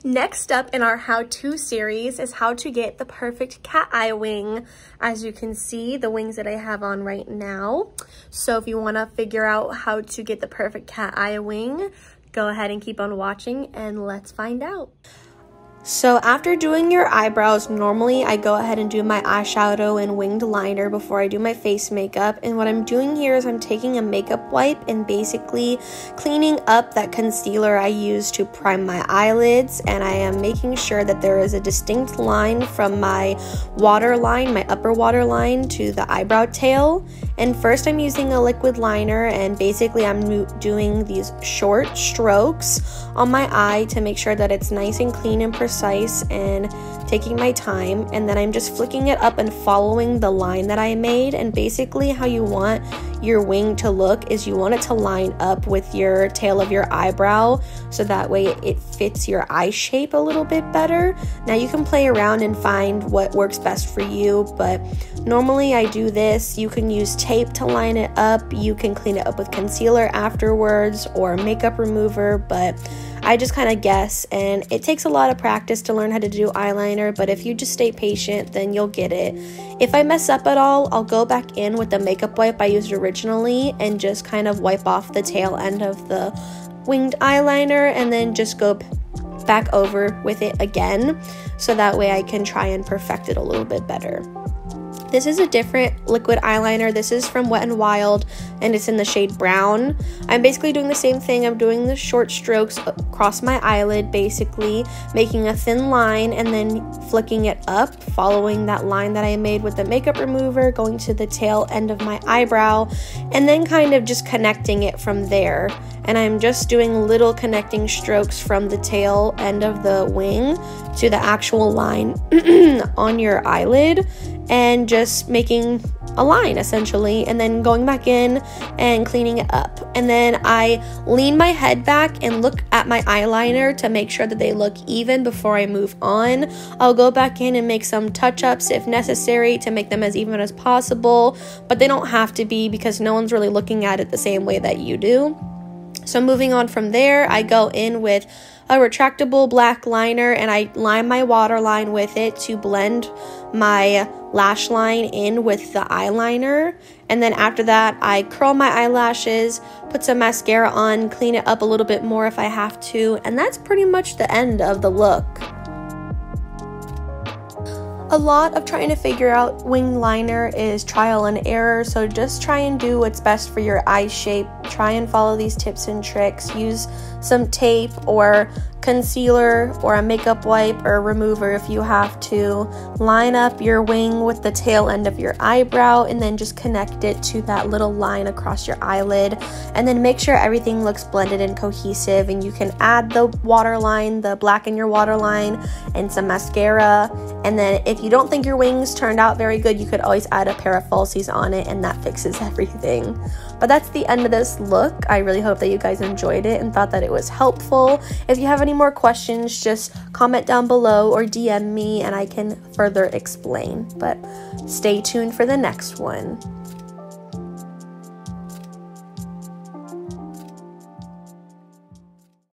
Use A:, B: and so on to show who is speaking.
A: Next up in our how-to series is how to get the perfect cat eye wing. As you can see, the wings that I have on right now. So if you want to figure out how to get the perfect cat eye wing, go ahead and keep on watching and let's find out. So after doing your eyebrows, normally I go ahead and do my eyeshadow and winged liner before I do my face makeup. And what I'm doing here is I'm taking a makeup wipe and basically cleaning up that concealer I used to prime my eyelids. And I am making sure that there is a distinct line from my waterline, my upper waterline, to the eyebrow tail. And first I'm using a liquid liner, and basically I'm doing these short strokes on my eye to make sure that it's nice and clean and precise, and taking my time. And then I'm just flicking it up and following the line that I made. And basically how you want your wing to look is you want it to line up with your tail of your eyebrow, so that way it fits your eye shape a little bit better. Now you can play around and find what works best for you, but normally I do this. You can use tape to line it up, you can clean it up with concealer afterwards or makeup remover, but I just kind of guess, and it takes a lot of practice to learn how to do eyeliner, but if you just stay patient, then you'll get it. If I mess up at all, I'll go back in with the makeup wipe I used originally and just kind of wipe off the tail end of the winged eyeliner, and then just go back over with it again, so that way I can try and perfect it a little bit better. This is a different liquid eyeliner. This is from Wet n Wild, and it's in the shade brown. I'm basically doing the same thing. I'm doing the short strokes across my eyelid, basically making a thin line and then flicking it up, following that line that I made with the makeup remover, going to the tail end of my eyebrow, and then kind of just connecting it from there. And I'm just doing little connecting strokes from the tail end of the wing to the actual line on your eyelid, and just making a line essentially, and then going back in and cleaning it up. And then I lean my head back and look at my eyeliner to make sure that they look even before I move on. I'll go back in and make some touch-ups if necessary to make them as even as possible, but they don't have to be because no one's really looking at it the same way that you do. So moving on from there, I go in with a retractable black liner and I line my waterline with it to blend my lash line in with the eyeliner. And then after that, I curl my eyelashes, put some mascara on, clean it up a little bit more if I have to, and that's pretty much the end of the look. A lot of trying to figure out wing liner is trial and error, so just try and do what's best for your eye shape. Try and follow these tips and tricks. Use some tape or concealer or a makeup wipe or remover if you have to. Line up your wing with the tail end of your eyebrow and then just connect it to that little line across your eyelid, and then make sure everything looks blended and cohesive. And you can add the waterline, the black in your waterline, and some mascara. And then if you don't think your wings turned out very good, you could always add a pair of falsies on it and that fixes everything. But that's the end of this look. I really hope that you guys enjoyed it and thought that it was helpful. If you have any more questions, just comment down below or DM me and I can further explain. But stay tuned for the next one.